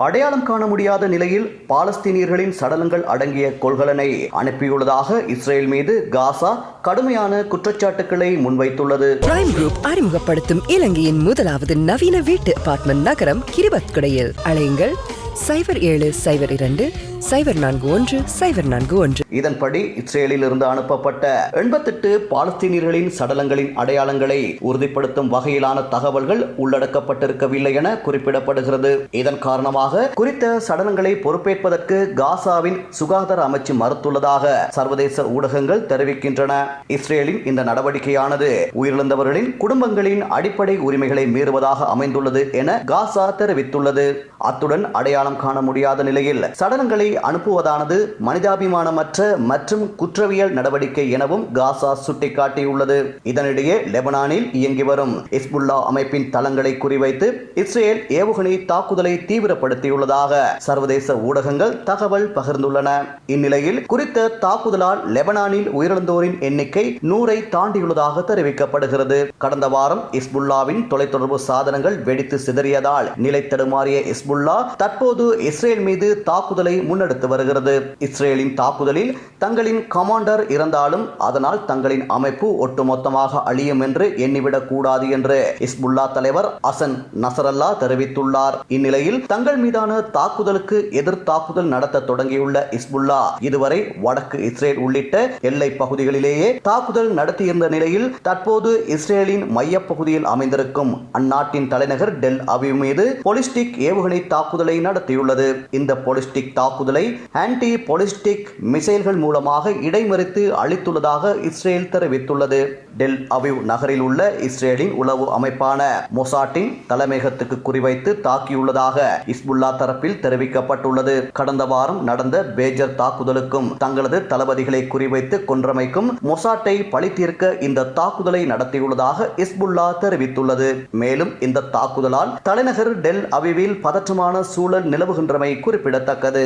அடையாளம் காண முடியாத நிலையில் பாலஸ்தீனியர்களின் சடலங்கள் அடங்கிய கொள்கலனை அனுப்பியுள்ளதாக இஸ்ரேல் மீது காசா கடுமையான குற்றச்சாட்டுக்களை முன்வைத்துள்ளது. பிரைம் குரூப் அறிமுகப்படுத்தும் இலங்கையின் முதலாவது நவீன வீட்டு அபார்ட்மெண்ட் நகரம் கிரிபத்குடையில். அழையுங்கள் 0772041041. இதன்படி இஸ்ரேலில் இருந்து அனுப்பப்பட்ட 88 பாலஸ்தீனியர்களின் சடலங்களின் அடையாளங்களை உறுதிப்படுத்தும் வகையிலான தகவல்கள் உள்ளடக்கப்பட்டிருக்கவில்லை என குறிப்பிடப்படுகிறது. இதன் காரணமாக குறித்த சடலங்களை பொறுப்பேற்பதற்கு காசாவின் சுகாதார அமைச்சு மறுத்துள்ளதாக சர்வதேச ஊடகங்கள் தெரிவிக்கின்றன. இஸ்ரேலின் இந்த நடவடிக்கையானது உயிரிழந்தவர்களின் குடும்பங்களின் அடிப்படை உரிமைகளை மீறுவதாக அமைந்துள்ளது என காசா தெரிவித்துள்ளது. அத்துடன் அடையாளம் காண முடியாத நிலையில் சடலங்களை அனுப்புவதானது மனிதாபிமானமற்ற மற்றும் குற்றவியல் நடவடிக்கை எனவும் காசா சுட்டிக்காட்டியுள்ளது. இதனிடையே லெபனானில் இயங்கி வரும் ஹிஸ்புல்லா அமைப்பின் தளங்களை குறிவைத்து இஸ்ரேல் ஏவுகணை தாக்குதலை தீவிரப்படுத்தியுள்ளதாக சர்வதேச ஊடகங்கள் தகவல் பகிர்ந்துள்ளன. இந்நிலையில் குறித்த தாக்குதலால் லெபனானில் உயிரிழந்தோரின் எண்ணிக்கை 100ஐ தாண்டியுள்ளதாக தெரிவிக்கப்படுகிறது. கடந்த வாரம் ஹிஸ்புல்லாவின் தொலைத்தொடர்பு சாதனங்கள் வெடித்து சிதறியதால் நிலை தடுமாறிய ஹிஸ்புல்லா தற்போது இஸ்ரேல் மீது தாக்குதலை முன்னெடுத்து வருகிறது. இஸ்ரேலின் தாக்குதலில் தங்களின் கமாண்டர் இறந்தாலும் அதனால் தங்களின் அமைப்பு ஒட்டுமொத்தமாக அழியும் என்று எண்ணிவிடக் கூடாது என்று ஹிஸ்புல்லா தலைவர் ஹசன் நசரல்லா தெரிவித்துள்ளார். இந்நிலையில் தங்கள் மீதான தாக்குதலுக்கு எதிர் தாக்குதல் நடத்த தொடங்கியுள்ள ஹிஸ்புல்லா இதுவரை வடக்கு இஸ்ரேல் உள்ளிட்ட எல்லை பகுதிகளிலேயே தாக்குதல் நடத்தியிருந்த நிலையில் தற்போது இஸ்ரேலின் மையப்பகுதியில் அமைந்திருக்கும் அந்நாட்டின் தலைநகர் டெல் அவிவ் மீது பாலிஸ்டிக் ஏவுகணை தாக்குதலை நடத்தியுள்ளது. இந்த பாலிஸ்டிக் தாக்குதலை ஆன்டி பாலிஸ்டிக் மிசைல்கள் மூலமாக இடைமறித்து அளித்துள்ளதாக இஸ்ரேல் தெரிவித்துள்ளது. டெல் அவிவ் நகரில் உள்ள இஸ்ரேலின் உளவு அமைப்பான மொசாட்டின் தலைமையகத்துக்கு குறிவைத்து தாக்கியுள்ளதாக ஹிஸ்புல்லா தரப்பில் தெரிவிக்கப்பட்டுள்ளது. கடந்த வாரம் நடந்த பேஜர் தாக்குதலுக்கும் தங்களது தளபதிகளை குறிவைத்து கொன்றமைக்கும் மொசாட்டை பழி தீர்க்க இந்த தாக்குதலை நடத்தியுள்ளதாக ஹிஸ்புல்லா தெரிவித்துள்ளது. மேலும் இந்த தாக்குதலால் தலைநகர் டெல் அவிவில் பதற்றமான சூழல் நிலவுகின்றமை குறிப்பிடத்தக்கது.